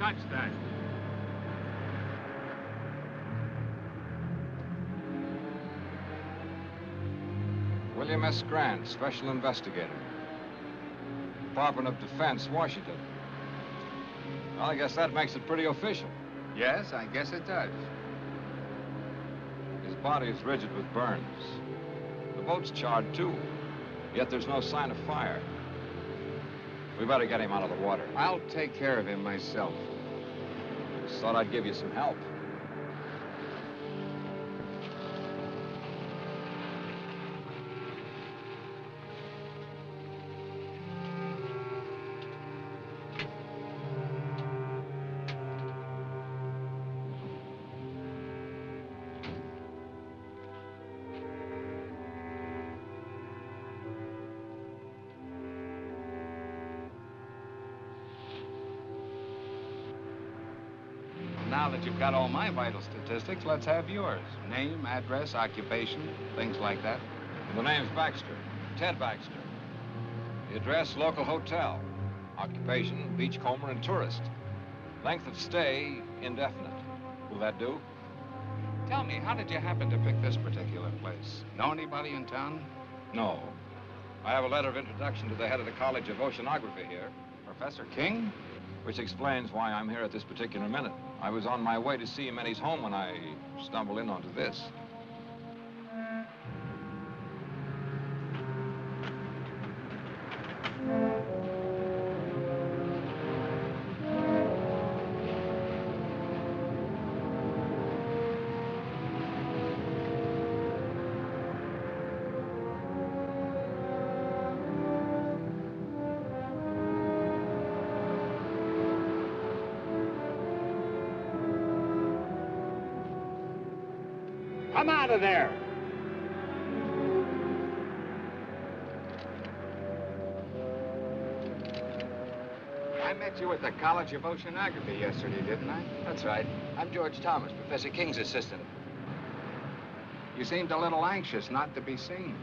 touch that. William S. Grant, Special Investigator. Department of Defense, Washington. Well, I guess that makes it pretty official. Yes, I guess it does. His body is rigid with burns. The boat's charred, too. Yet there's no sign of fire. We better get him out of the water. I'll take care of him myself. Just thought I'd give you some help. Now that you've got all my vital statistics, let's have yours. Name, address, occupation, things like that. The name's Baxter. Ted Baxter. The address, local hotel. Occupation, beachcomber and tourist. Length of stay, indefinite. Will that do? Tell me, how did you happen to pick this particular place? Know anybody in town? No. I have a letter of introduction to the head of the College of Oceanography here. Professor King? Which explains why I'm here at this particular minute. I was on my way to see him at his home when I stumbled in onto this. Come out of there! I met you at the College of Oceanography yesterday, didn't I? That's right. I'm George Thomas, Professor King's assistant. You seemed a little anxious not to be seen.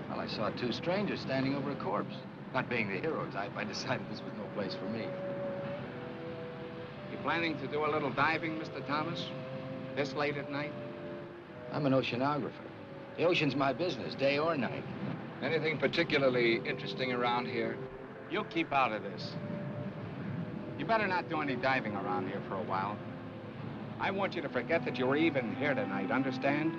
Well, I saw two strangers standing over a corpse. Not being the hero type, I decided this was no place for me. You planning to do a little diving, Mr. Thomas? This late at night? I'm an oceanographer. The ocean's my business, day or night. Anything particularly interesting around here? You keep out of this. You better not do any diving around here for a while. I want you to forget that you were even here tonight, understand?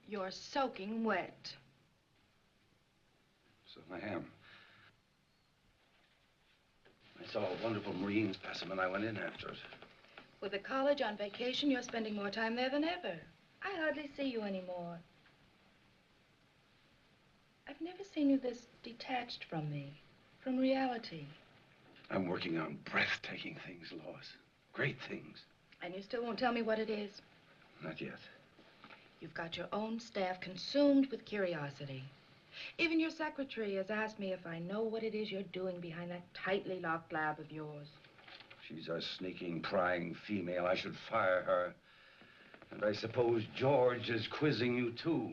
You're soaking wet. So I am. I saw a wonderful marine specimen. I went in after it. With the college on vacation, you're spending more time there than ever. I hardly see you anymore. I've never seen you this detached from me, from reality. I'm working on breathtaking things, Lois. Great things. And you still won't tell me what it is? Not yet. You've got your own staff consumed with curiosity. Even your secretary has asked me if I know what it is you're doing behind that tightly locked lab of yours. She's a sneaking, prying female. I should fire her. And I suppose George is quizzing you, too.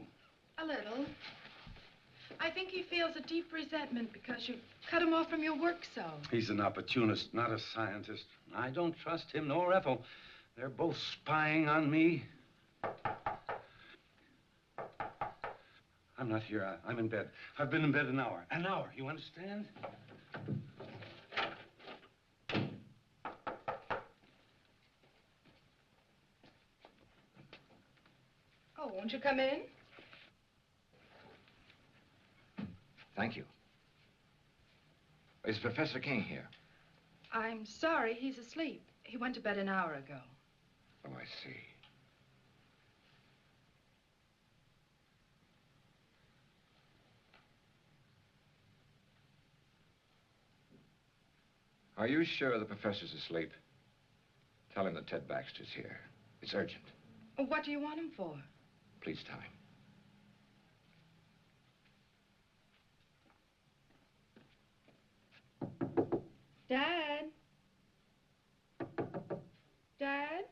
A little. I think he feels a deep resentment because you cut him off from your work so. He's an opportunist, not a scientist. I don't trust him nor Ethel. They're both spying on me. I'm not here. I'm in bed. I've been in bed an hour. An hour, you understand? Oh, won't you come in? Thank you. Is Professor King here? I'm sorry, he's asleep. He went to bed an hour ago. Oh, I see. Are you sure the professor's asleep? Tell him that Ted Baxter's here. It's urgent. What do you want him for? Please tell him. Dad? Dad?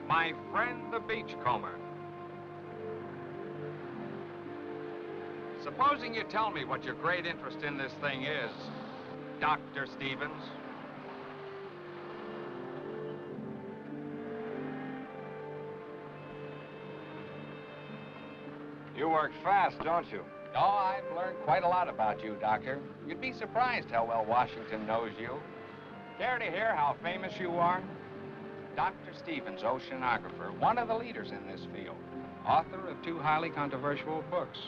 My friend, the beachcomber. Supposing you tell me what your great interest in this thing is, Dr. Stevens. You work fast, don't you? Oh, I've learned quite a lot about you, Doctor. You'd be surprised how well Washington knows you. Care to hear how famous you are? Dr. Stevens, oceanographer, one of the leaders in this field, author of 2 highly controversial books,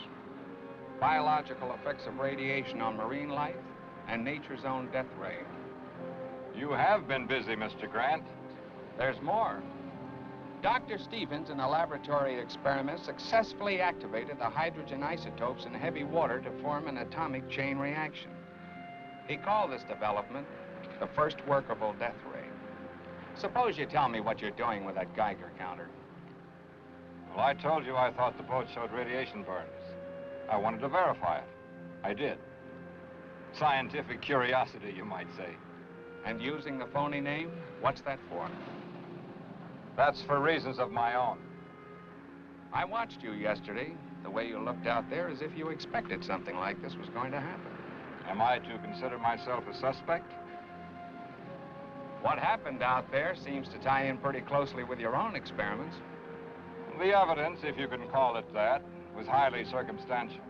Biological Effects of Radiation on Marine Life and Nature's Own Death Ray. You have been busy, Mr. Grant. There's more. Dr. Stevens, in a laboratory experiment, successfully activated the hydrogen isotopes in heavy water to form an atomic chain reaction. He called this development the first workable death ray. Suppose you tell me what you're doing with that Geiger counter. Well, I told you I thought the boat showed radiation burns. I wanted to verify it. I did. Scientific curiosity, you might say. And using the phony name, what's that for? That's for reasons of my own. I watched you yesterday, the way you looked out there as if you expected something like this was going to happen. Am I to consider myself a suspect? What happened out there seems to tie in pretty closely with your own experiments. The evidence, if you can call it that, was highly circumstantial.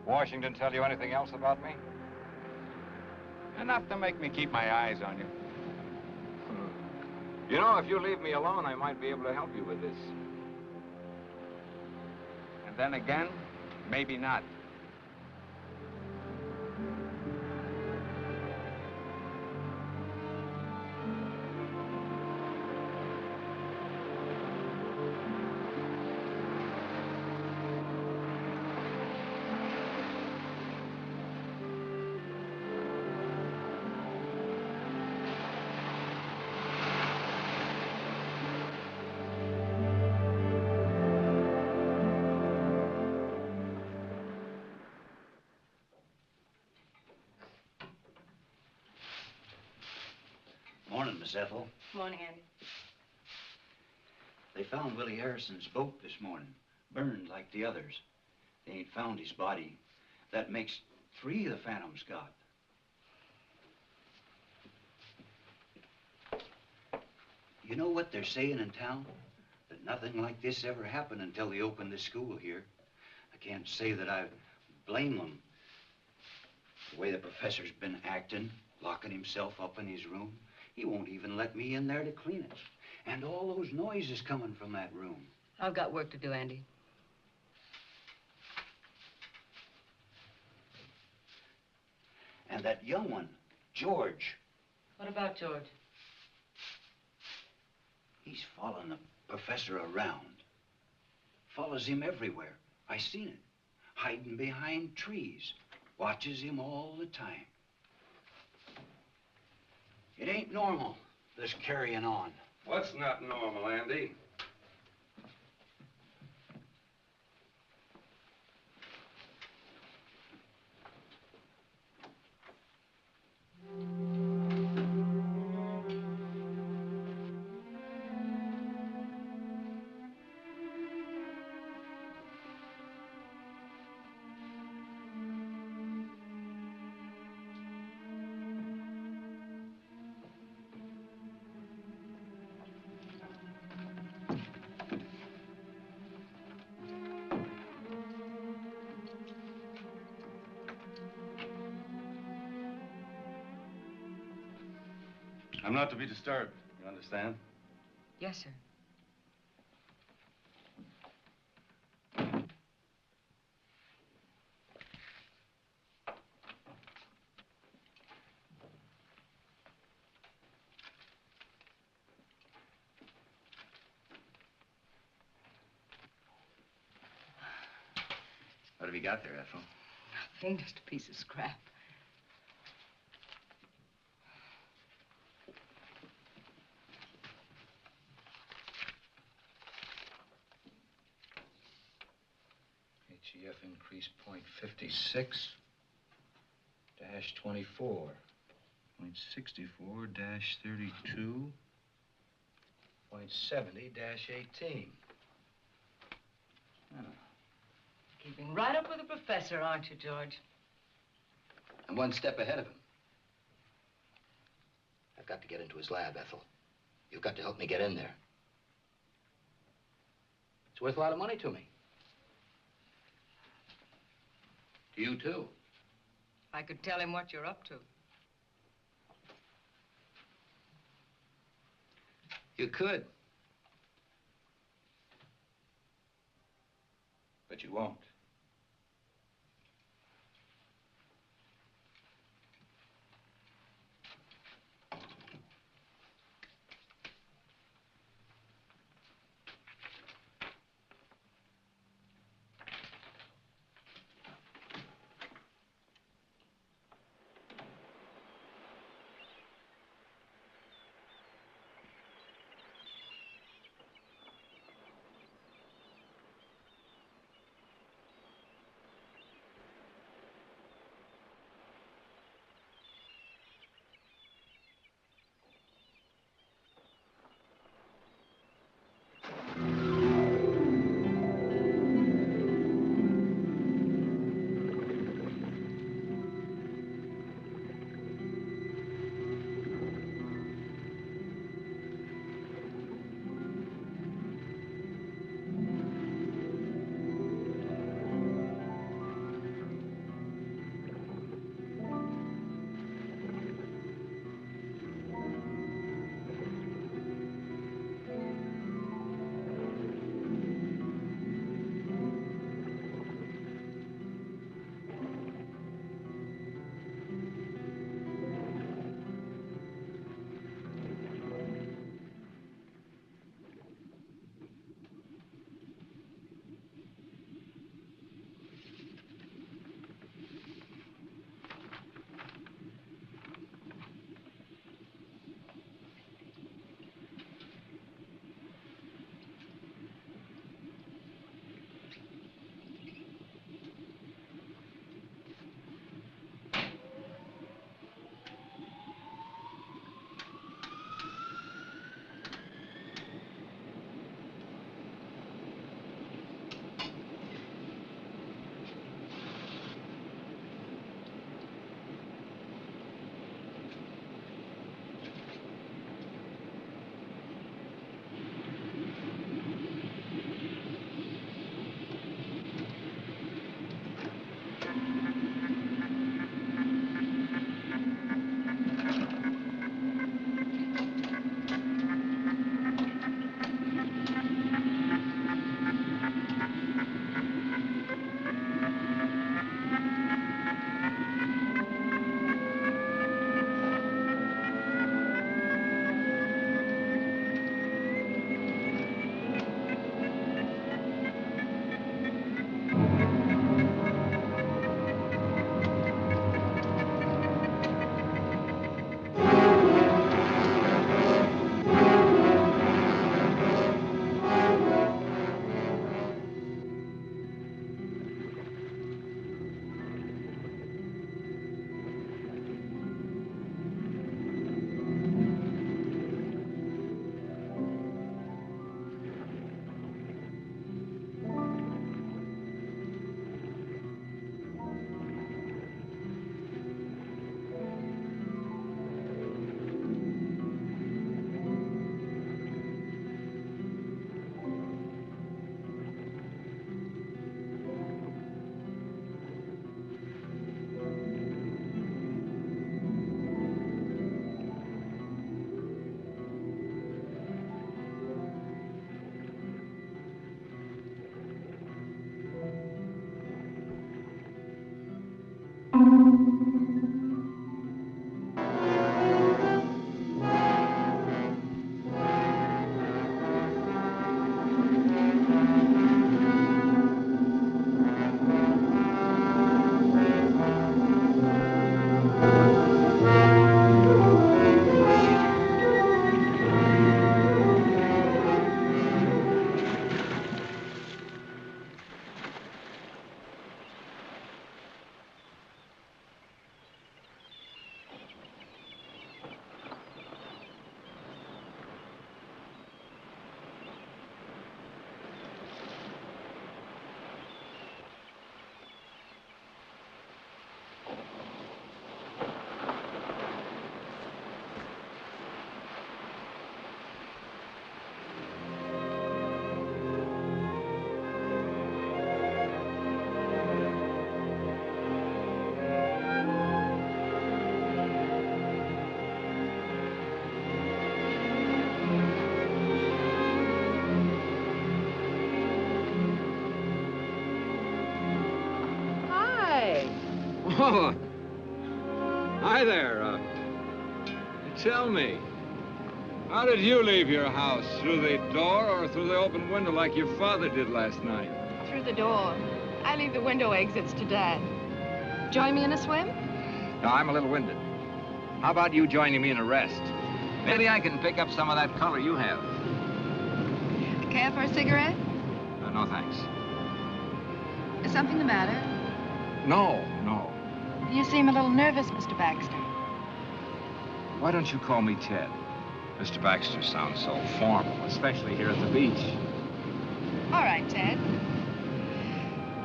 Washington tell you anything else about me? Enough to make me keep my eyes on you. You know, if you leave me alone, I might be able to help you with this. And then again, maybe not. Morning, Miss Ethel. Morning, Andy. They found Willie Harrison's boat this morning, burned like the others. They ain't found his body. That makes 3 the Phantom's got. You know what they're saying in town? That nothing like this ever happened until they opened the school here. I can't say that I blame them. The way the professor's been acting, locking himself up in his room. He won't even let me in there to clean it. And all those noises coming from that room. I've got work to do, Andy. And that young one, George. What about George? He's following the professor around. Follows him everywhere. I seen it. Hiding behind trees. Watches him all the time. It ain't normal, this carrying on. What's not normal, Andy? I'm not to be disturbed, you understand? Yes, sir. What have you got there, Ethel? Nothing, just a piece of scrap. HEF increase .56 dash 24. .64 dash 32. .70 dash 18. Oh. Keeping right up with the professor, aren't you, George? I'm one step ahead of him. I've got to get into his lab, Ethel. You've got to help me get in there. It's worth a lot of money to me. To you, too. I could tell him what you're up to. You could. But you won't. Oh, hi there. Tell me, how did you leave your house? Through the door or through the open window like your father did last night? Through the door. I leave the window exits to Dad. Join me in a swim? No, I'm a little winded. How about you joining me in a rest? Maybe I can pick up some of that color you have. Care for a cigarette? No, thanks. Is something the matter? No. You seem a little nervous, Mr. Baxter. Why don't you call me Ted? Mr. Baxter sounds so formal, especially here at the beach. All right, Ted.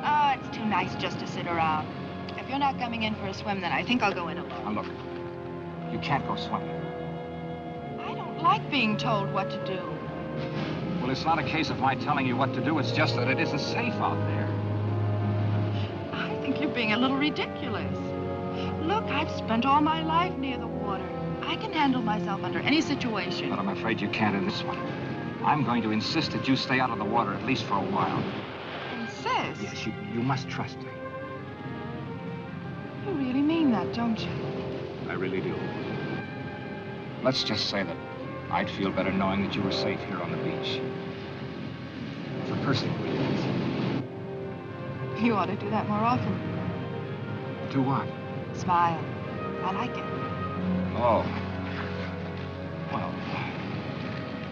Oh, it's too nice just to sit around. If you're not coming in for a swim, then I think I'll go in alone. Now, look, you can't go swimming. I don't like being told what to do. Well, it's not a case of my telling you what to do. It's just that it isn't safe out there. I think you're being a little ridiculous. Look, I've spent all my life near the water. I can handle myself under any situation. But I'm afraid you can't in this one. I'm going to insist that you stay out of the water at least for a while. Insist? Yes, you must trust me. You really mean that, don't you? I really do. Let's just say that I'd feel better knowing that you were safe here on the beach. For personal reasons. You ought to do that more often. Do what? Smile. I like it. Oh. Well,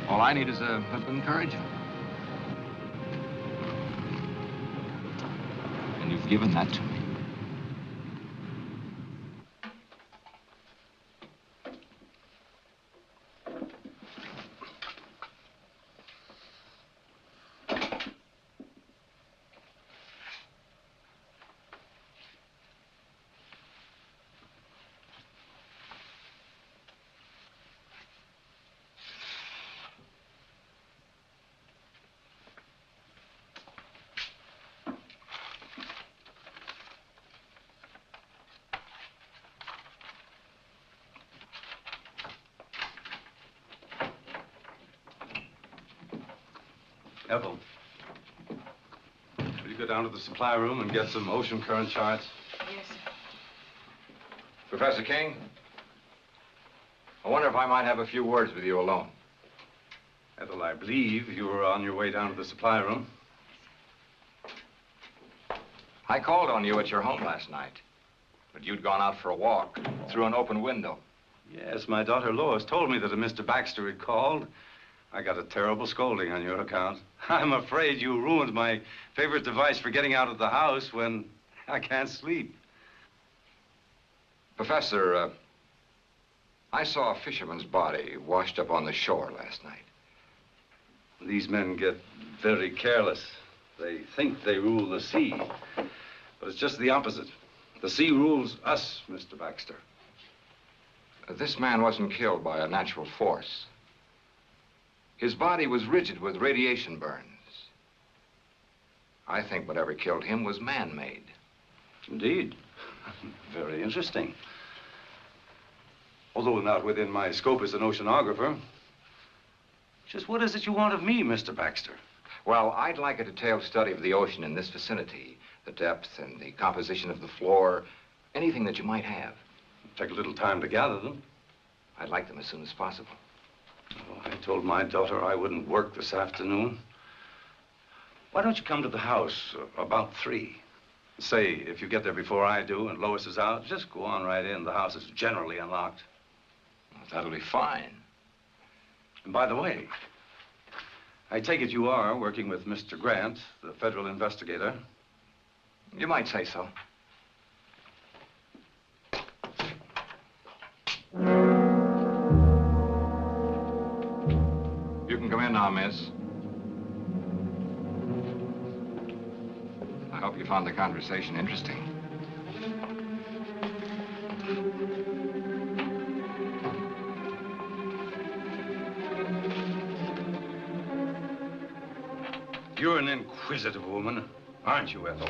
all I need is a bit of encouragement. And you've given that to me. Ethel, will you go down to the supply room and get some ocean current charts? Yes, sir. Professor King, I wonder if I might have a few words with you alone. Ethel, I believe you were on your way down to the supply room. I called on you at your home last night, but you'd gone out for a walk through an open window. Yes, my daughter Lois told me that a Mr. Baxter had called. I got a terrible scolding on your account. I'm afraid you ruined my favorite device for getting out of the house when I can't sleep. Professor, I saw a fisherman's body washed up on the shore last night. These men get very careless. They think they rule the sea, but it's just the opposite. The sea rules us, Mr. Baxter. This man wasn't killed by a natural force. His body was rigid with radiation burns. I think whatever killed him was man-made. Indeed. Very interesting. Although not within my scope as an oceanographer. Just what is it you want of me, Mr. Baxter? Well, I'd like a detailed study of the ocean in this vicinity, the depth and the composition of the floor, anything that you might have. Take a little time to gather them. I'd like them as soon as possible. Oh, I told my daughter I wouldn't work this afternoon. Why don't you come to the house about 3? Say, if you get there before I do and Lois is out, just go on right in. The house is generally unlocked. Well, that'll be fine. And by the way, I take it you are working with Mr. Grant, the federal investigator. You might say so. You can come in now, miss. I hope you found the conversation interesting. You're an inquisitive woman, aren't you, Ethel?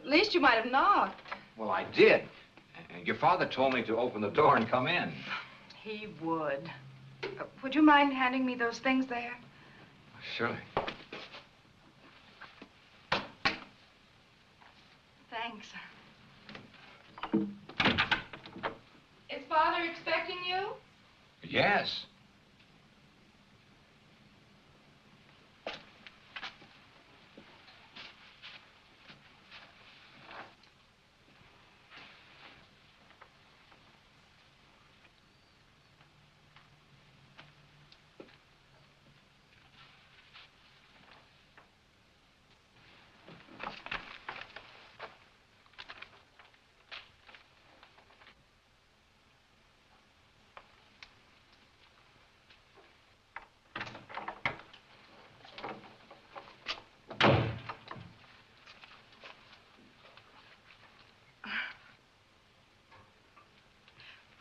least you might have knocked. Well, I did. And your father told me to open the door and come in. He would. Would you mind handing me those things there? Surely. Thanks. Is Father expecting you? Yes.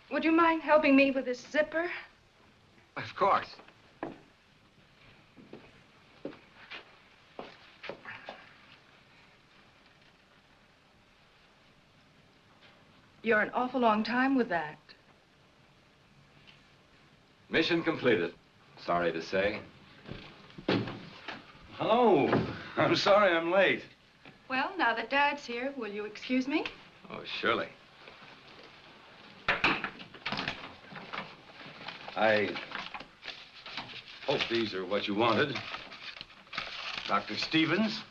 Would you mind helping me with this zipper? Of course. You're an awful long time with that. Mission completed. Sorry to say. Hello. I'm sorry I'm late. Well, now that Dad's here, will you excuse me? Oh, surely. I hope these are what you wanted. Dr. Stevens.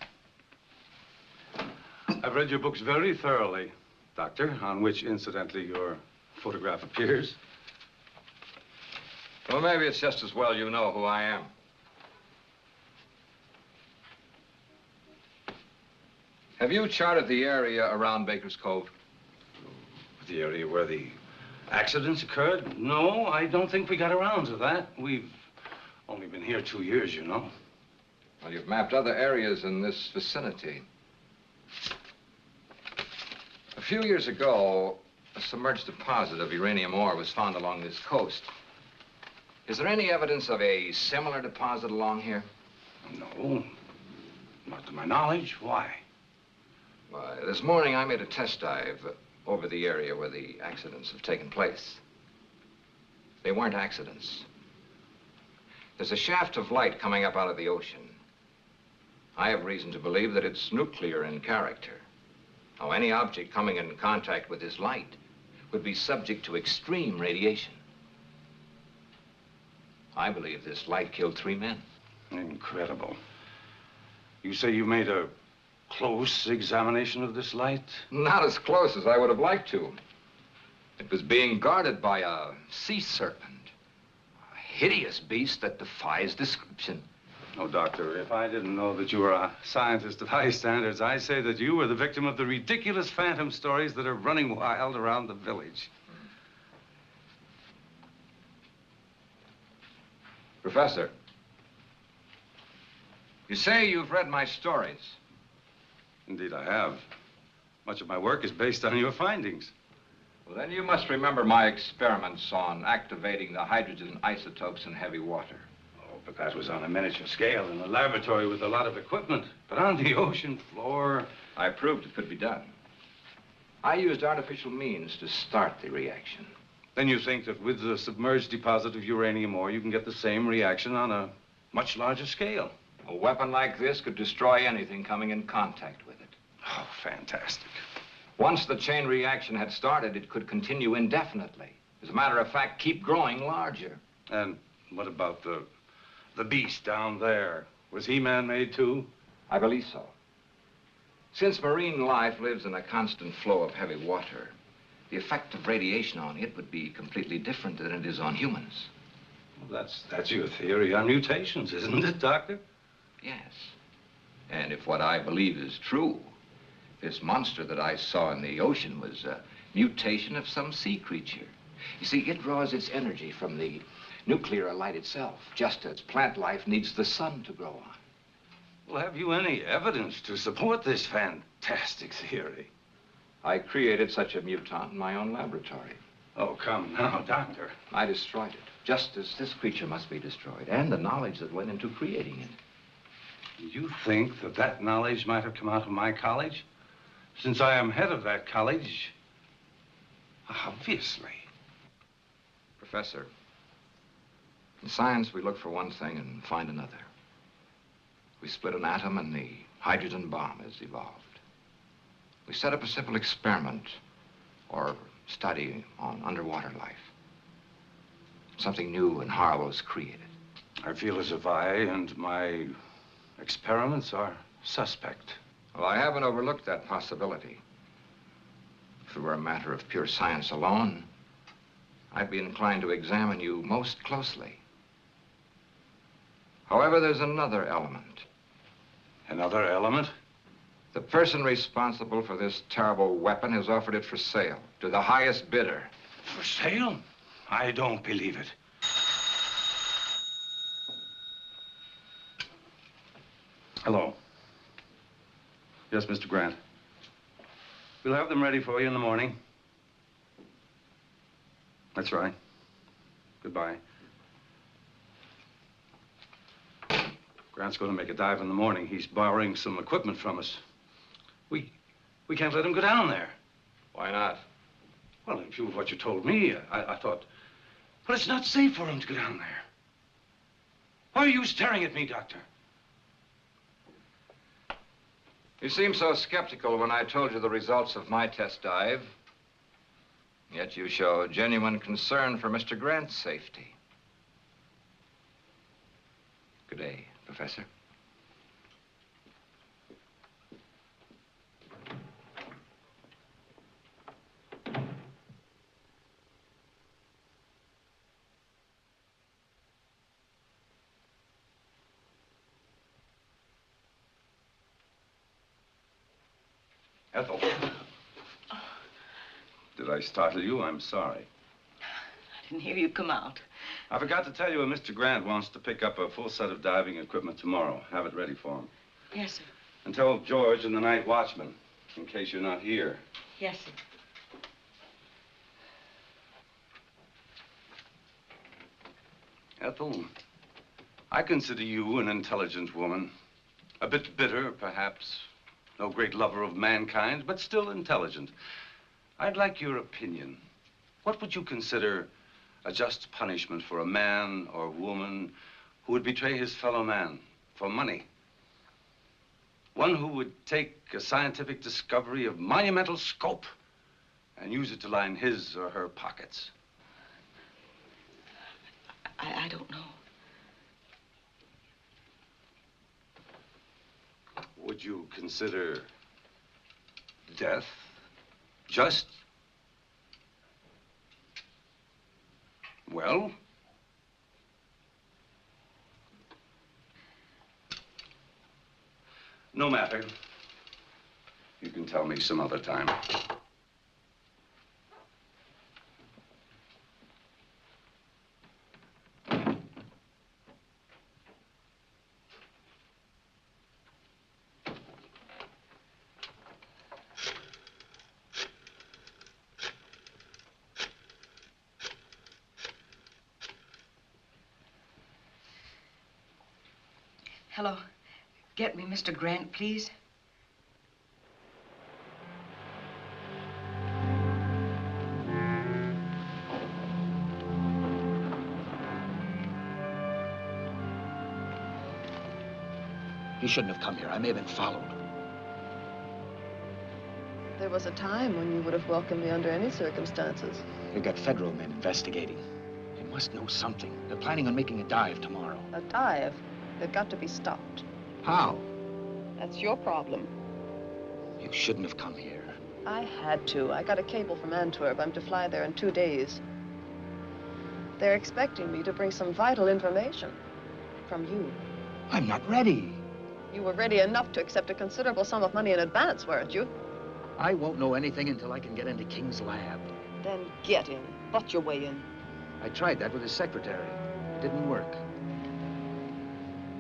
I've read your books very thoroughly, Doctor, on which, incidentally, your photograph appears. Well, maybe it's just as well you know who I am. Have you charted the area around Baker's Cove? The area where the accidents occurred? No, I don't think we got around to that. We've only been here 2 years, you know. Well, you've mapped other areas in this vicinity. A few years ago, a submerged deposit of uranium ore was found along this coast. Is there any evidence of a similar deposit along here? No, not to my knowledge. Why? Why, this morning I made a test dive over the area where the accidents have taken place. They weren't accidents. There's a shaft of light coming up out of the ocean. I have reason to believe that it's nuclear in character. Now, any object coming in contact with this light would be subject to extreme radiation. I believe this light killed 3 men. Incredible. You say you made a close examination of this light? Not as close as I would have liked to. It was being guarded by a sea serpent. A hideous beast that defies description. Oh, Doctor, if I didn't know that you were a scientist of high standards, I'd say that you were the victim of the ridiculous phantom stories that are running wild around the village. Professor, you say you've read my stories. Indeed, I have. Much of my work is based on your findings. Well, then you must remember my experiments on activating the hydrogen isotopes in heavy water. Oh, but that was on a miniature scale in a laboratory with a lot of equipment. But on the ocean floor... I proved it could be done. I used artificial means to start the reaction. Then you think that with the submerged deposit of uranium ore, you can get the same reaction on a much larger scale? A weapon like this could destroy anything coming in contact with it. Oh, fantastic. Once the chain reaction had started, it could continue indefinitely. As a matter of fact, keep growing larger. And what about the beast down there? Was he man-made too? I believe so. Since marine life lives in a constant flow of heavy water, the effect of radiation on it would be completely different than it is on humans. Well, that's your theory on mutations, isn't it, Doctor? Yes. And if what I believe is true, this monster that I saw in the ocean was a mutation of some sea creature. You see, it draws its energy from the nuclear light itself, just as plant life needs the sun to grow on. Well, have you any evidence to support this fantastic theory? I created such a mutant in my own laboratory. Oh, come now, Doctor. I destroyed it, just as this creature must be destroyed, and the knowledge that went into creating it. You think that knowledge might have come out of my college? Since I am head of that college, obviously. Professor, in science, we look for one thing and find another. We split an atom and the hydrogen bomb is evolved. We set up a simple experiment or study on underwater life. Something new and horrible is created. I feel as if I and my experiments are suspect. Well, I haven't overlooked that possibility. If it were a matter of pure science alone, I'd be inclined to examine you most closely. However, there's another element. Another element? The person responsible for this terrible weapon has offered it for sale to the highest bidder. For sale? I don't believe it. Hello. Yes, Mr. Grant. We'll have them ready for you in the morning. That's right. Goodbye. Grant's going to make a dive in the morning. He's borrowing some equipment from us. We can't let him go down there. Why not? Well, in view of what you told me, I thought, well, it's not safe for him to go down there. Why are you staring at me, Doctor? You seemed so skeptical when I told you the results of my test dive. Yet you show genuine concern for Mr. Grant's safety. Good day, Professor. Ethel. Did I startle you? I'm sorry. I didn't hear you come out. I forgot to tell you, Mr. Grant wants to pick up a full set of diving equipment tomorrow. Have it ready for him. Yes, sir. And tell George and the night watchman, in case you're not here. Yes, sir. Ethel, I consider you an intelligent woman. A bit bitter, perhaps. No great lover of mankind, but still intelligent. I'd like your opinion. What would you consider a just punishment for a man or woman who would betray his fellow man for money? One who would take a scientific discovery of monumental scope and use it to line his or her pockets. I don't know. Would you consider death just? Well? No matter. You can tell me some other time. Hello. Get me Mr. Grant, please. He shouldn't have come here. I may have been followed. There was a time when you would have welcomed me under any circumstances. They've got federal men investigating. They must know something. They're planning on making a dive tomorrow. A dive? They've got to be stopped. How? That's your problem. You shouldn't have come here. I had to. I got a cable from Antwerp. I'm to fly there in 2 days. They're expecting me to bring some vital information from you. I'm not ready. You were ready enough to accept a considerable sum of money in advance, weren't you? I won't know anything until I can get into King's lab. Then get in. Butt your way in. I tried that with his secretary. It didn't work.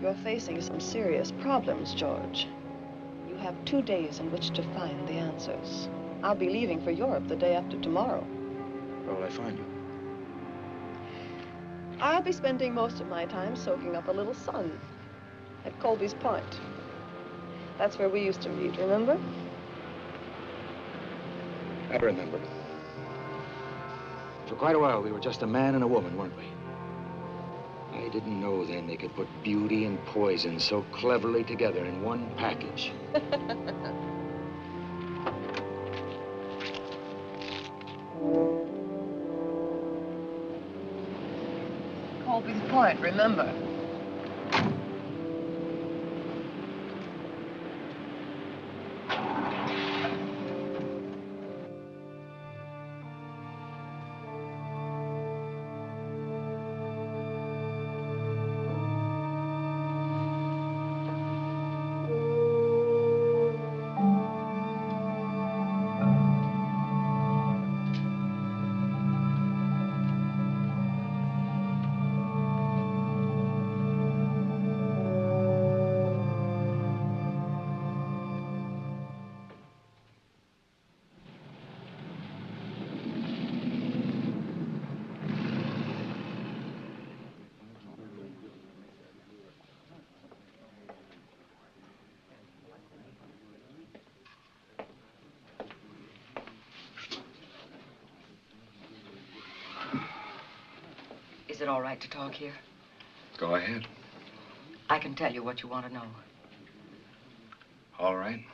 You're facing some serious problems, George. You have 2 days in which to find the answers. I'll be leaving for Europe the day after tomorrow. Where will I find you? I'll be spending most of my time soaking up a little sun at Colby's Point. That's where we used to meet, remember? I remember. For quite a while, we were just a man and a woman, weren't we? I didn't know then they could put beauty and poison so cleverly together in one package. Colby's Point, remember? Is it all right to talk here? Go ahead. I can tell you what you want to know. All right.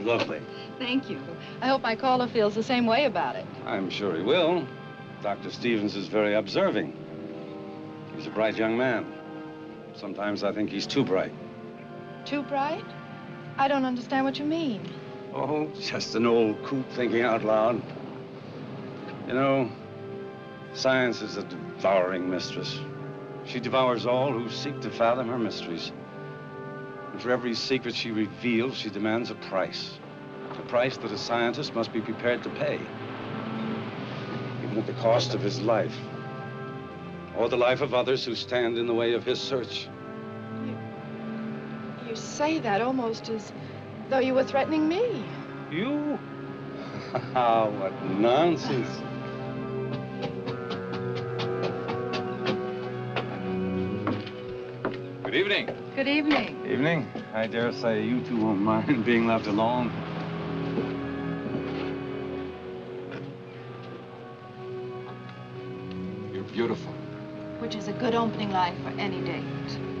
Lovely. Thank you. I hope my caller feels the same way about it. I'm sure he will. Dr. Stevens is very observing. He's a bright young man. Sometimes I think he's too bright. Too bright? I don't understand what you mean. Oh, just an old coot thinking out loud. You know, science is a devouring mistress. She devours all who seek to fathom her mysteries. And for every secret she reveals, she demands a price. A price that a scientist must be prepared to pay. Even at the cost of his life. Or the life of others who stand in the way of his search. You say that almost as though you were threatening me. You? What nonsense. Good evening. Good evening. Evening. I dare say you two won't mind being left alone. You're beautiful. Which is a good opening line for any date.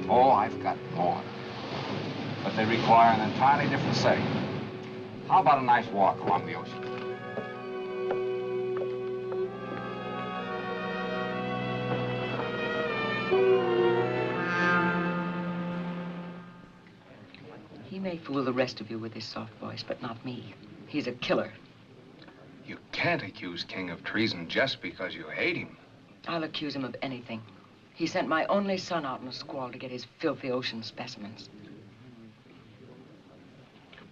Oh, I've got more. But they require an entirely different setting. How about a nice walk along the ocean? He may fool the rest of you with his soft voice, but not me. He's a killer. You can't accuse King of treason just because you hate him. I'll accuse him of anything. He sent my only son out in a squall to get his filthy ocean specimens.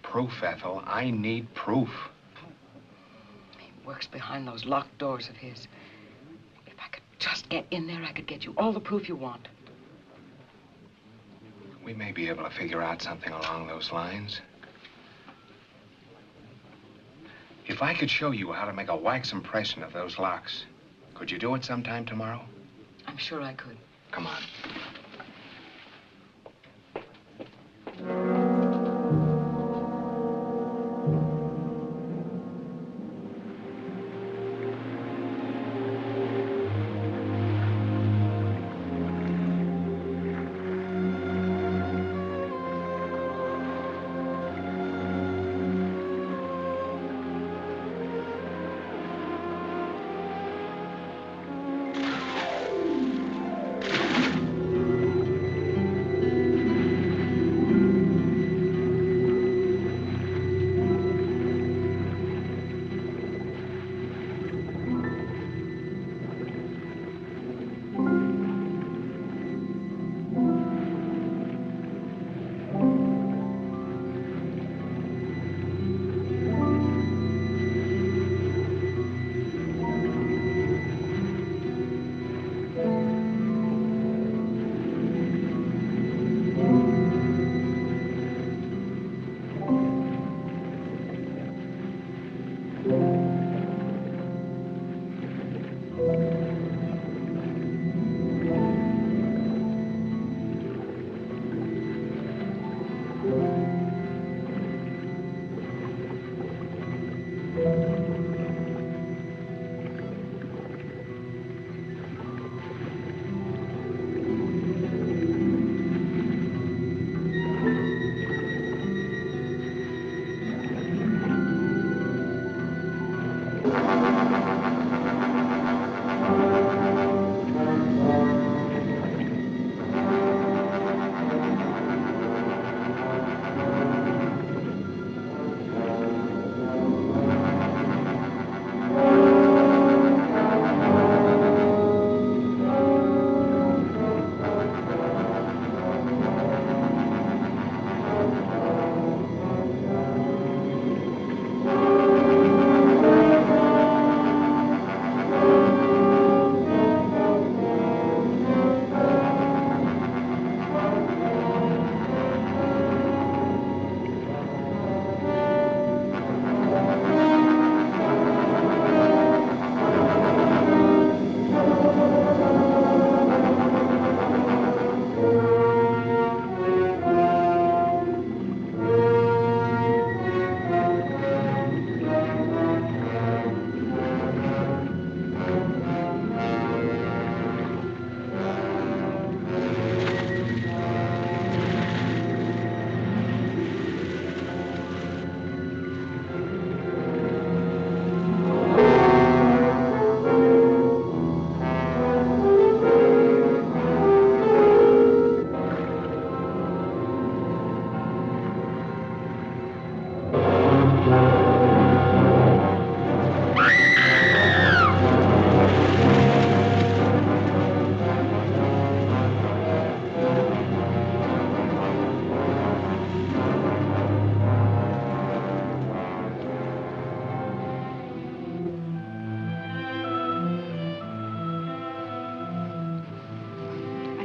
Proof, Ethel. I need proof. He works behind those locked doors of his. If I could just get in there, I could get you all the proof you want. We may be able to figure out something along those lines. If I could show you how to make a wax impression of those locks, could you do it sometime tomorrow? I'm sure I could. Come on.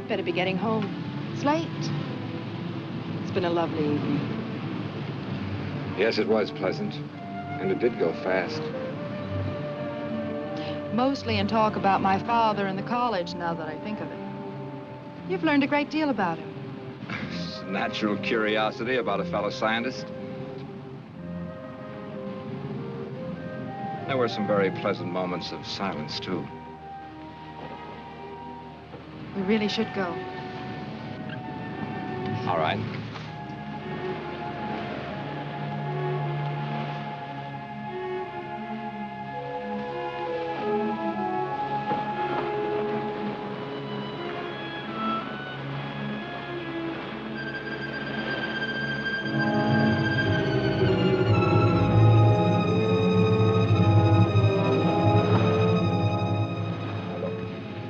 Better be getting home. It's late. It's been a lovely evening. Yes, it was pleasant. And it did go fast. Mostly in talk about my father and the college, now that I think of it. You've learned a great deal about him. Natural curiosity about a fellow scientist. There were some very pleasant moments of silence, too. We really should go. All right.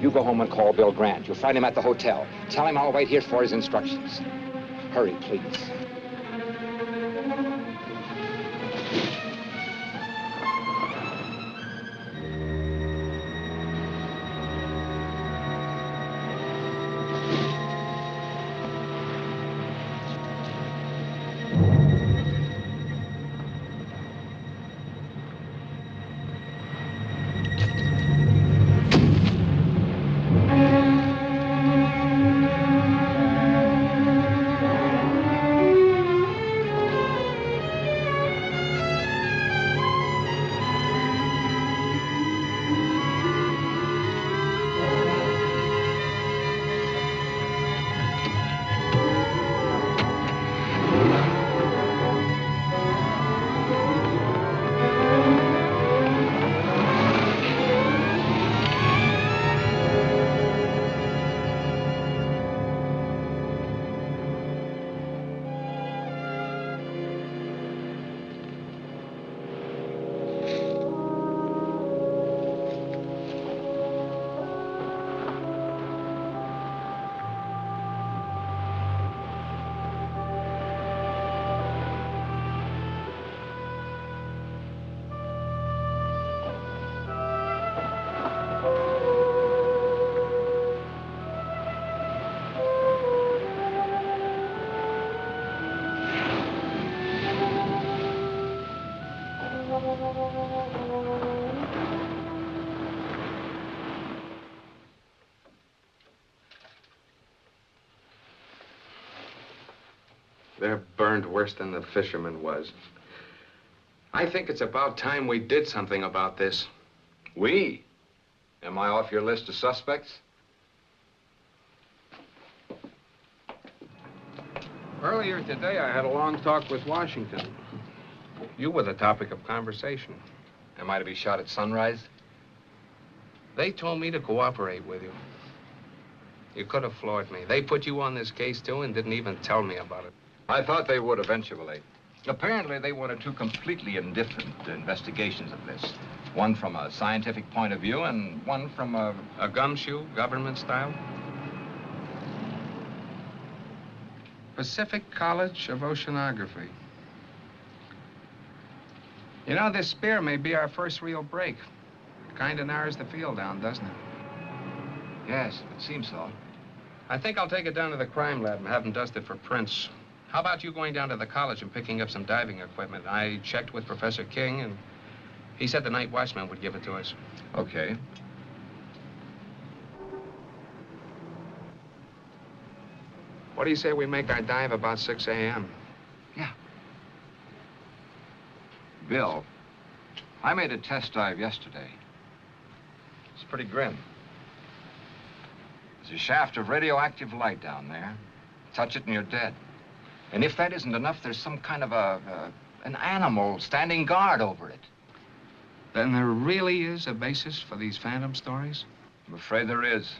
You go home and call Bill Grant. You'll find him at the hotel. Tell him I'll wait here for his instructions. Hurry, please. They're burned worse than the fisherman was. I think it's about time we did something about this. We? Am I off your list of suspects? Earlier today, I had a long talk with Washington. You were the topic of conversation. Am I to be shot at sunrise? They told me to cooperate with you. You could have floored me. They put you on this case, too, and didn't even tell me about it. I thought they would eventually. Apparently, they wanted two completely indifferent investigations of this. One from a scientific point of view and one from a gumshoe, government style? Pacific College of Oceanography. You know, this spear may be our first real break. It kind of narrows the field down, doesn't it? Yes, it seems so. I think I'll take it down to the crime lab and have them dust it for prints. How about you going down to the college and picking up some diving equipment? I checked with Professor King, and he said the night watchman would give it to us. Okay. What do you say we make our dive about 6 a.m.? Yeah. Bill, I made a test dive yesterday. It's pretty grim. There's a shaft of radioactive light down there. Touch it and you're dead. And if that isn't enough, there's some kind of an animal standing guard over it. Then there really is a basis for these phantom stories? I'm afraid there is.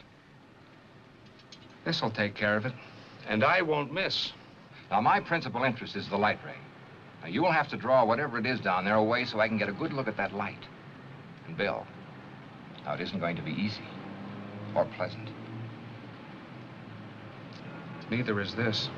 This'll take care of it. And I won't miss. Now, my principal interest is the light ray. Now, you will have to draw whatever it is down there away so I can get a good look at that light. And Bill, now, it isn't going to be easy or pleasant. Neither is this.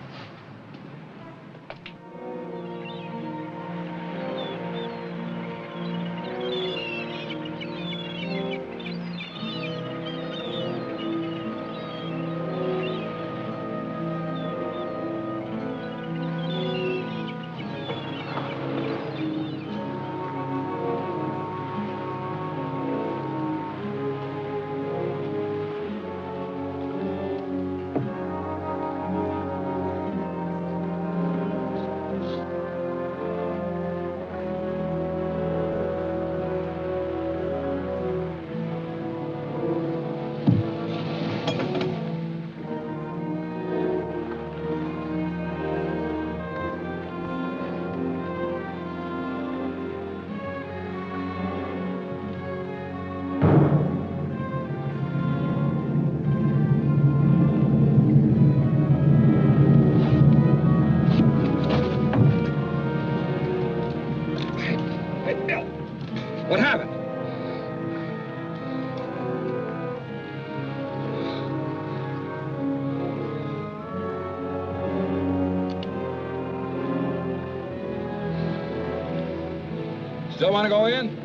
Still want to go in?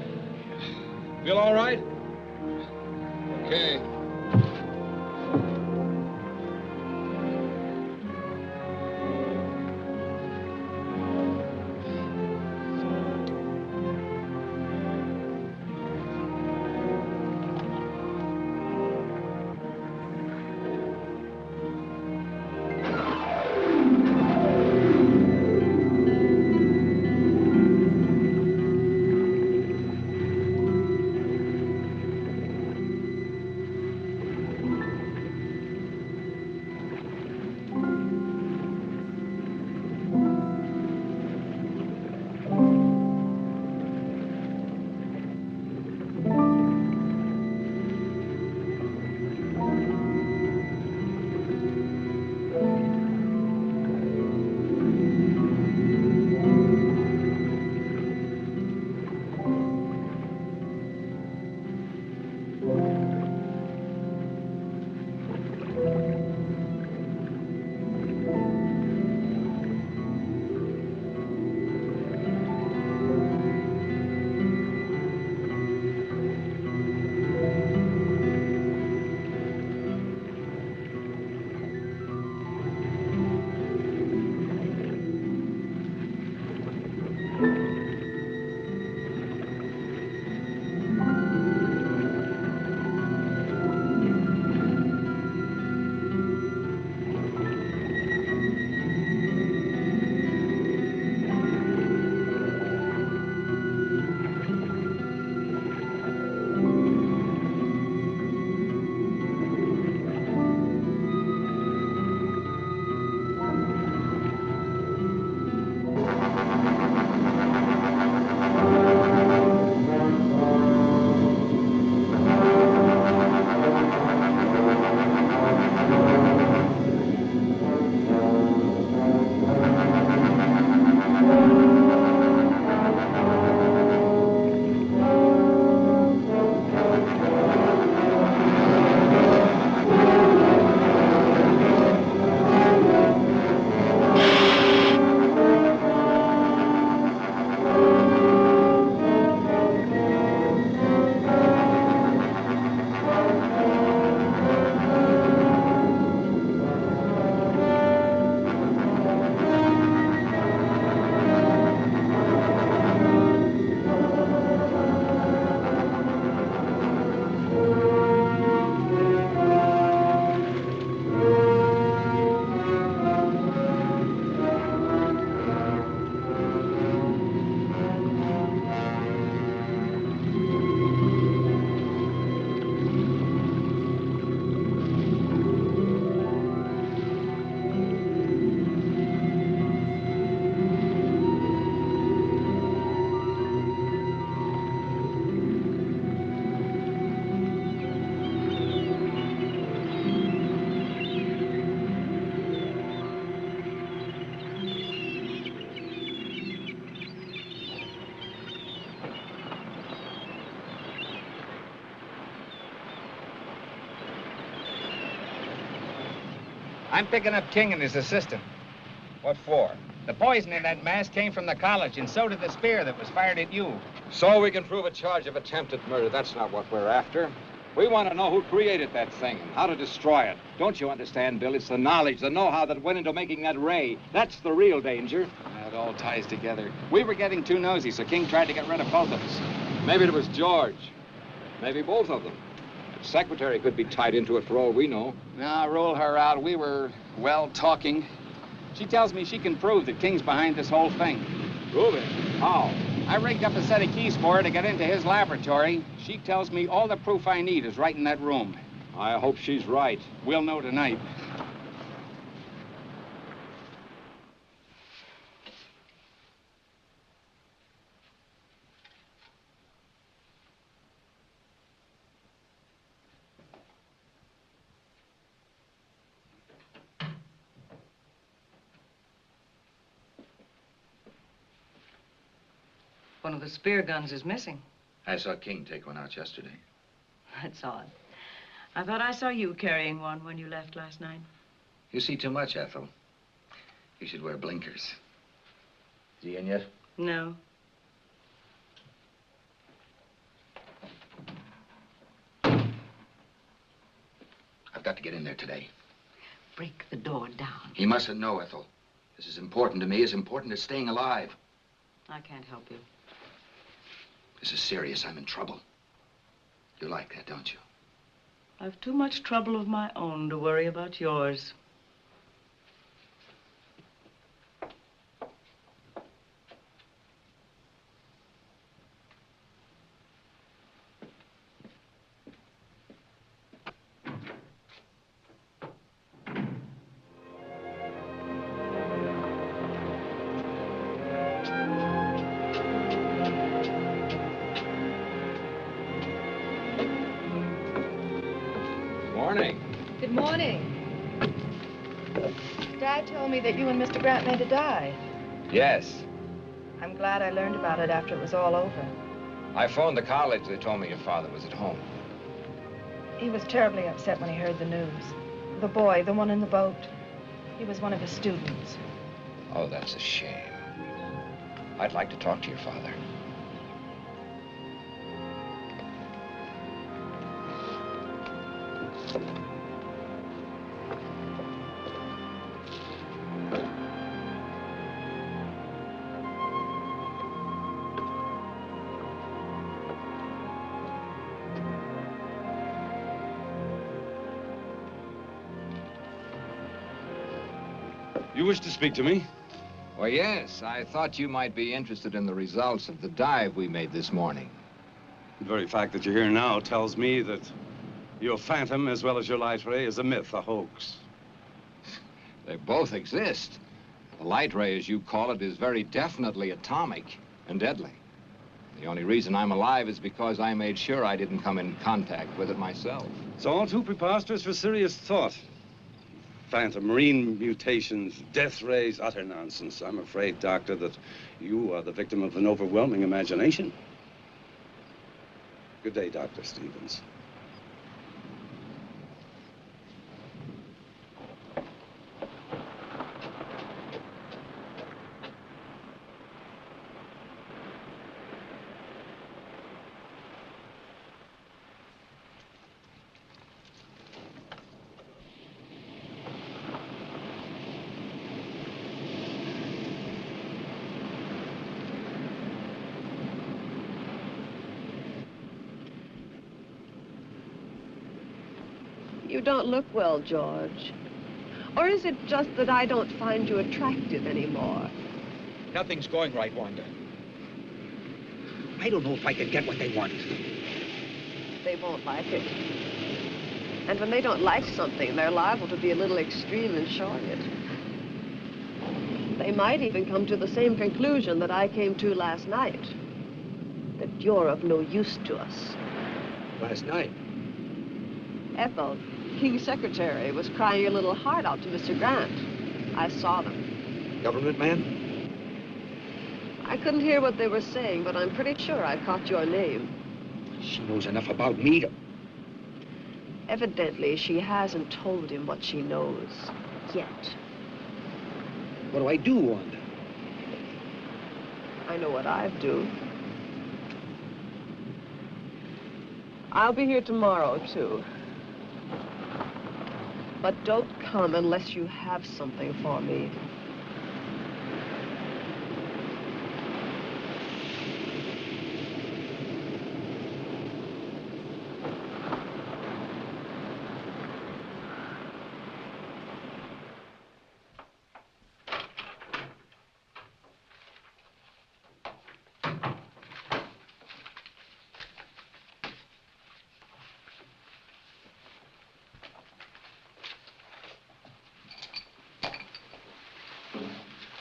Feel all right? Okay. I'm picking up King and his assistant. What for? The poison in that mask came from the college, and so did the spear that was fired at you. So we can prove a charge of attempted murder. That's not what we're after. We want to know who created that thing and how to destroy it. Don't you understand, Bill? It's the knowledge, the know-how that went into making that ray. That's the real danger. It all ties together. We were getting too nosy, so King tried to get rid of both of us. Maybe it was George. Maybe both of them. The secretary could be tied into it for all we know. Now, roll her out. We were, well, talking. She tells me she can prove that King's behind this whole thing. Prove it? How? I rigged up a set of keys for her to get into his laboratory. She tells me all the proof I need is right in that room. I hope she's right. We'll know tonight. One of the spear guns is missing. I saw King take one out yesterday. That's odd. I thought I saw you carrying one when you left last night. You see too much, Ethel. You should wear blinkers. Is he in yet? No. I've got to get in there today. Break the door down. He mustn't know, Ethel. This is important to me, as important as staying alive. I can't help you. This is serious. I'm in trouble. You like that, don't you? I've too much trouble of my own to worry about yours. Morning. Good morning. Dad told me that you and Mr. Grant made a dive. Yes. I'm glad I learned about it after it was all over. I phoned the college. They told me your father was at home. He was terribly upset when he heard the news. The boy, the one in the boat, he was one of his students. Oh, that's a shame. I'd like to talk to your father. You wish to speak to me? Well, yes. I thought you might be interested in the results of the dive we made this morning. The very fact that you're here now tells me that your phantom, as well as your light ray, is a myth, a hoax. They both exist. The light ray, as you call it, is very definitely atomic and deadly. The only reason I'm alive is because I made sure I didn't come in contact with it myself. It's all too preposterous for serious thought. Phantom, marine mutations, death rays, utter nonsense. I'm afraid, Doctor, that you are the victim of an overwhelming imagination. Good day, Dr. Stevens. You don't look well, George. Or is it just that I don't find you attractive anymore? Nothing's going right, Wanda. I don't know if I can get what they want. They won't like it. And when they don't like something, they're liable to be a little extreme in showing it. They might even come to the same conclusion that I came to last night. That you're of no use to us. Last night? Ethel, King's secretary, was crying a little heart out to Mr. Grant. I saw them. Government man? I couldn't hear what they were saying, but I'm pretty sure I caught your name. She knows enough about me to... Evidently, she hasn't told him what she knows yet. What do I do, Wanda? I know what I'd do. I'll be here tomorrow, too. But don't come unless you have something for me.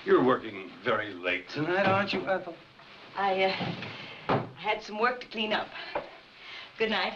You're working very late tonight, aren't you, Ethel? I had some work to clean up. Good night.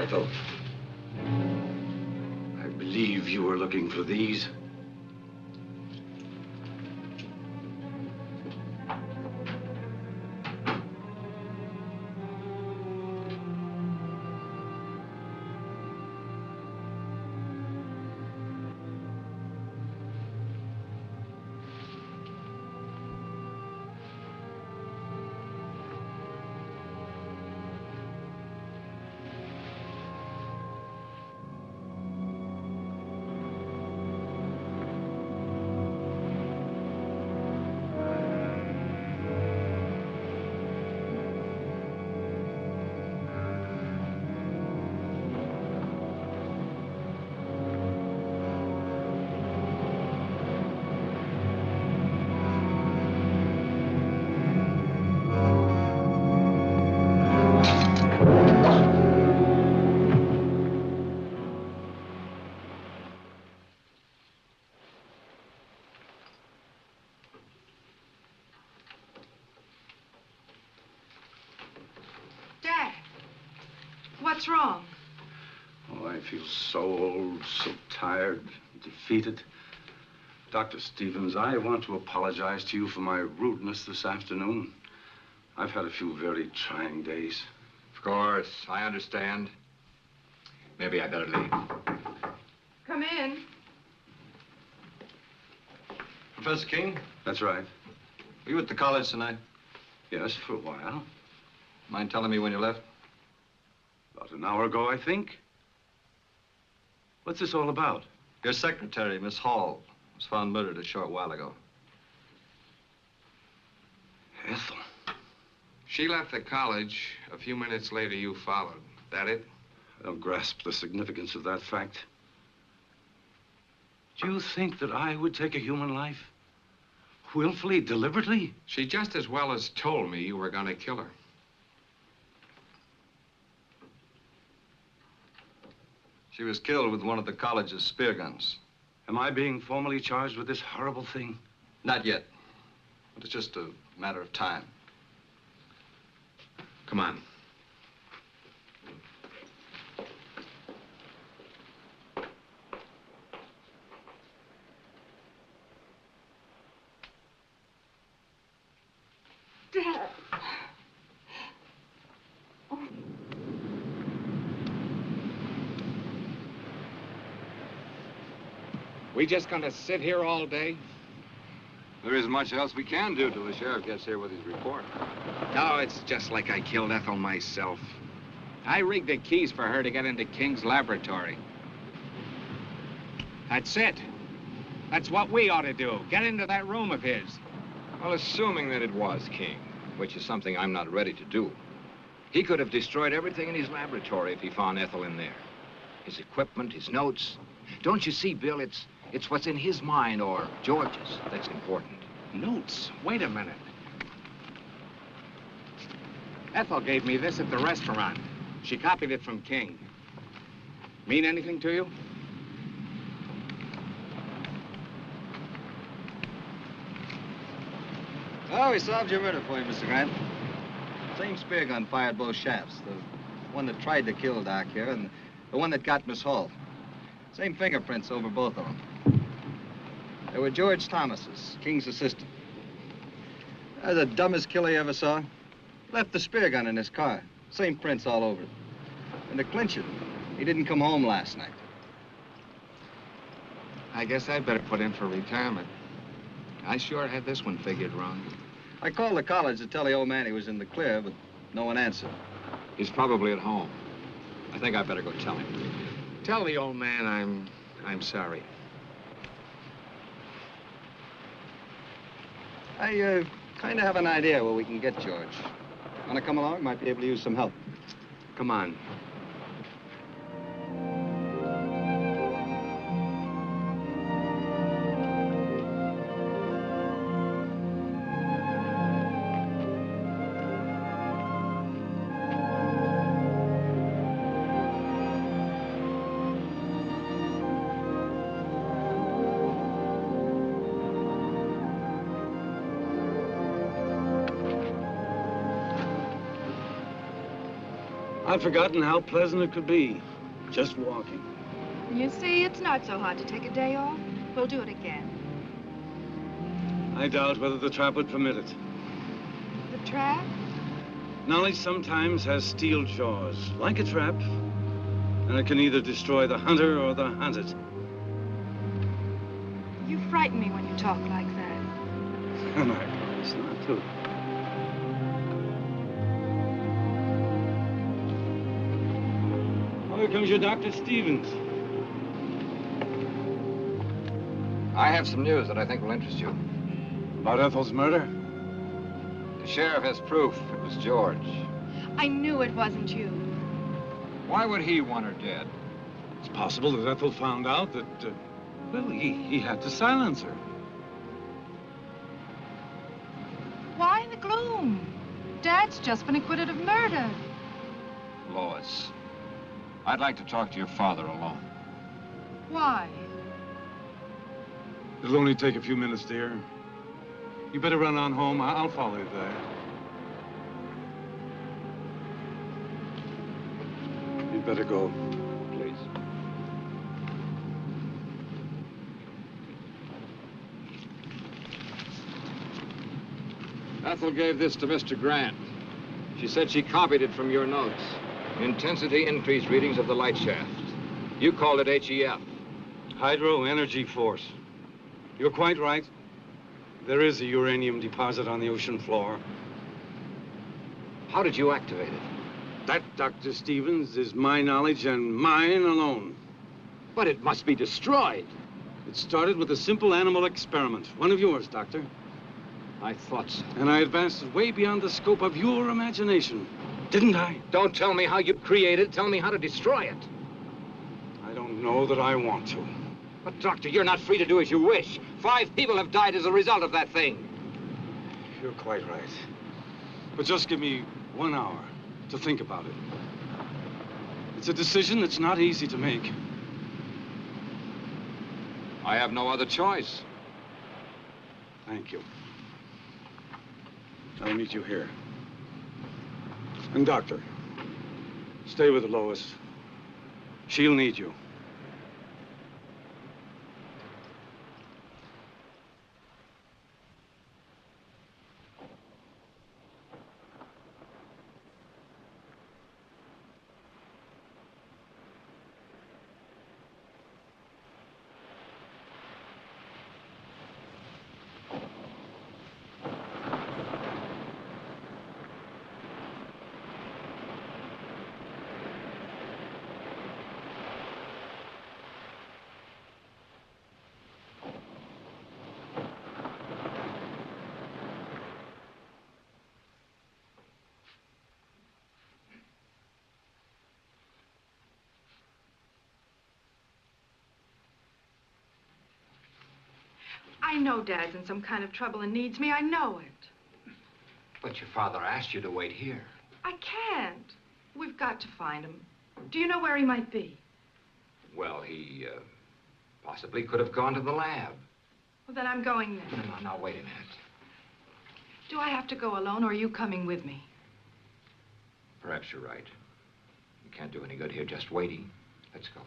Ethel, I believe you were looking for these. Dad, what's wrong? Oh, I feel so old, so tired, defeated. Dr. Stevens, I want to apologize to you for my rudeness this afternoon. I've had a few very trying days. Of course, I understand. Maybe I better leave. Come in. Professor King, That's right. were you at the college tonight? Yes, for a while. Mind telling me when you left? About an hour ago, I think. What's this all about? Your secretary, Miss Hall, was found murdered a short while ago. Ethel. She left the college. A few minutes later, you followed. That it? I don't grasp the significance of that fact. Do you think that I would take a human life? Willfully, deliberately? She just as well as told me you were going to kill her. She was killed with one of the college's spear guns. Am I being formally charged with this horrible thing? Not yet, but it's just a matter of time. Come on. Dad. We just gonna sit here all day? There isn't much else we can do till the sheriff gets here with his report. No, it's just like I killed Ethel myself. I rigged the keys for her to get into King's laboratory. That's it. That's what we ought to do. Get into that room of his. Well, assuming that it was King, which is something I'm not ready to do, he could have destroyed everything in his laboratory if he found Ethel in there. His equipment, his notes. Don't you see, Bill, it's what's in his mind or George's that's important. Notes? Wait a minute. Ethel gave me this at the restaurant. She copied it from King. Mean anything to you? Oh, we solved your murder for you, Mr. Grant. Same spear gun fired both shafts. The one that tried to kill Doc here and the one that got Miss Hall. Same fingerprints over both of them. They were George Thomas's, King's assistant. The dumbest killer you ever saw. Left the spear gun in his car. Same prints all over it. And to clinch it, he didn't come home last night. I guess I'd better put in for retirement. I sure had this one figured wrong. I called the college to tell the old man he was in the clear, but no one answered. He's probably at home. I think I better go tell him. Tell the old man I'm sorry. I kind of have an idea where we can get George. Want to come along? Might be able to use some help. Come on. I'd forgotten how pleasant it could be, just walking. You see, it's not so hard to take a day off. We'll do it again. I doubt whether the trap would permit it. The trap? Knowledge sometimes has steel jaws, like a trap, and it can either destroy the hunter or the hunted. You frighten me when you talk like that. And I promise not to. Oh, here comes your Dr. Stevens. I have some news that I think will interest you. About Ethel's murder? The sheriff has proof it was George. I knew it wasn't you. Why would he want her dead? It's possible that Ethel found out that, well, he had to silence her. Why the gloom? Dad's just been acquitted of murder. Lois, I'd like to talk to your father alone. Why? It'll only take a few minutes, dear. You better run on home. I'll follow you there. You'd better go. Please. Ethel gave this to Mr. Grant. She said she copied it from your notes. Intensity increase readings of the light shaft. You called it HEF. Hydro Energy Force. You're quite right. There is a uranium deposit on the ocean floor. How did you activate it? That, Dr. Stevens, is my knowledge and mine alone. But it must be destroyed. It started with a simple animal experiment. One of yours, Doctor. I thought so. And I advanced it way beyond the scope of your imagination. Didn't I? Don't tell me how you created it. Tell me how to destroy it. I don't know that I want to. But, Doctor, you're not free to do as you wish. 5 people have died as a result of that thing. You're quite right. But just give me 1 hour to think about it. It's a decision that's not easy to make. I have no other choice. Thank you. I'll meet you here. And, Doctor, stay with Lois. She'll need you. I know Dad's in some kind of trouble and needs me. I know it. But your father asked you to wait here. I can't. We've got to find him. Do you know where he might be? Well, he possibly could have gone to the lab. Well, then I'm going then. No, wait a minute. Do I have to go alone, or are you coming with me? Perhaps you're right. You can't do any good here just waiting. Let's go.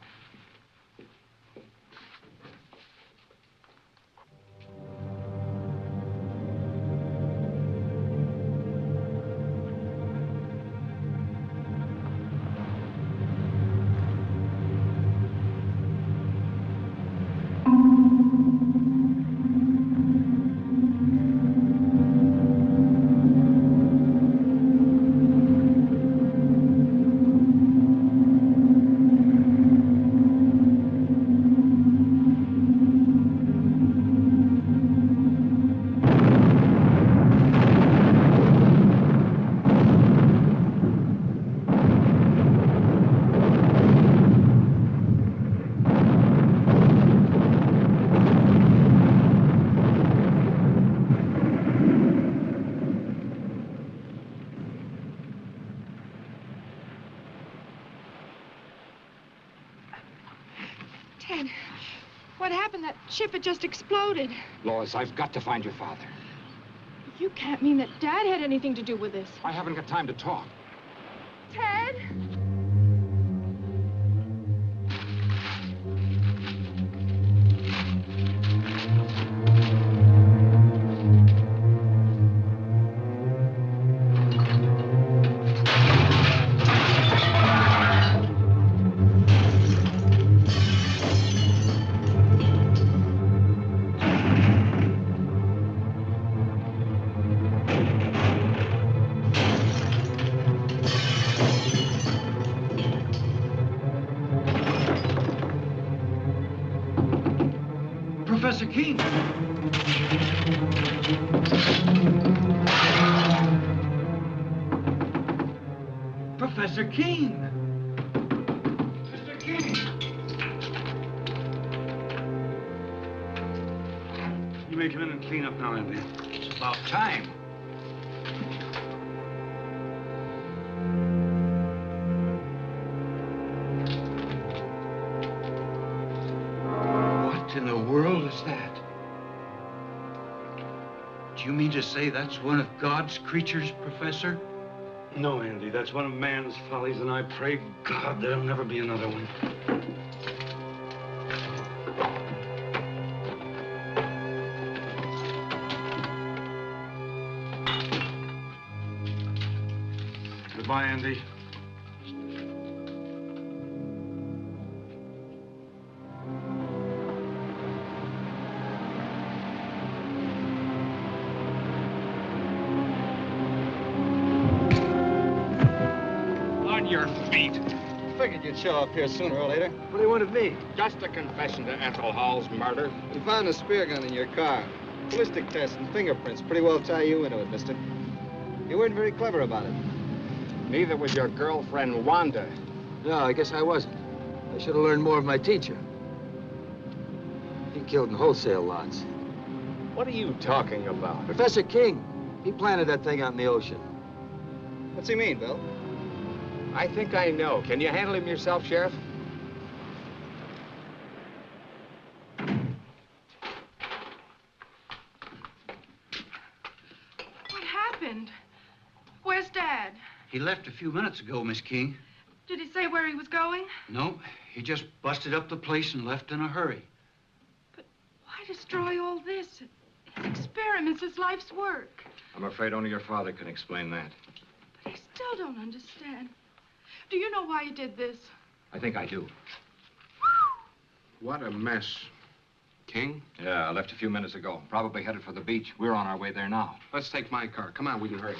Ted, what happened? That ship had just exploded. Lois, I've got to find your father. You can't mean that Dad had anything to do with this. I haven't got time to talk. Ted? King! Professor King! Mr. King! You may come in and clean up now, Andy. It's about time. What in the world is that? Do you mean to say that's one of God's creatures, Professor? No, Andy, that's one of man's follies, and I pray God there'll never be another one. Goodbye, Andy. On your feet. Figured you'd show up here sooner or later. What do you want of me? Just a confession to Ethel Hall's murder. We found a spear gun in your car. Ballistic tests and fingerprints pretty well tie you into it, mister. You weren't very clever about it. Neither was your girlfriend, Wanda. No, I guess I wasn't. I should have learned more of my teacher. He killed in wholesale lots. What are you talking about? Professor King, he planted that thing out in the ocean. What's he mean, Bill? I think I know. Can you handle him yourself, Sheriff? What happened? Where's Dad? He left a few minutes ago, Miss King. Did he say where he was going? No, he just busted up the place and left in a hurry. Why destroy all this? His experiments, his life's work. I'm afraid only your father can explain that. But I still don't understand. Do you know why he did this? I think I do. What a mess. King? Yeah, I left a few minutes ago. Probably headed for the beach. We're on our way there now. Let's take my car. Come on, we can hurry.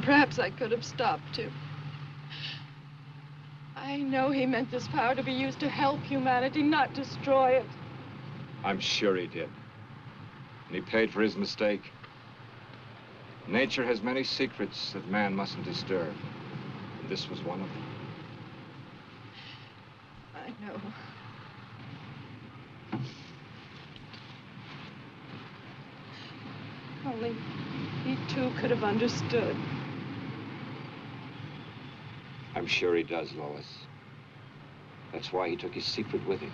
Perhaps I could have stopped him. I know he meant this power to be used to help humanity, not destroy it. I'm sure he did. And he paid for his mistake. Nature has many secrets that man mustn't disturb. And this was one of them. I know. Only he too could have understood. I'm sure he does, Lois. That's why he took his secret with him.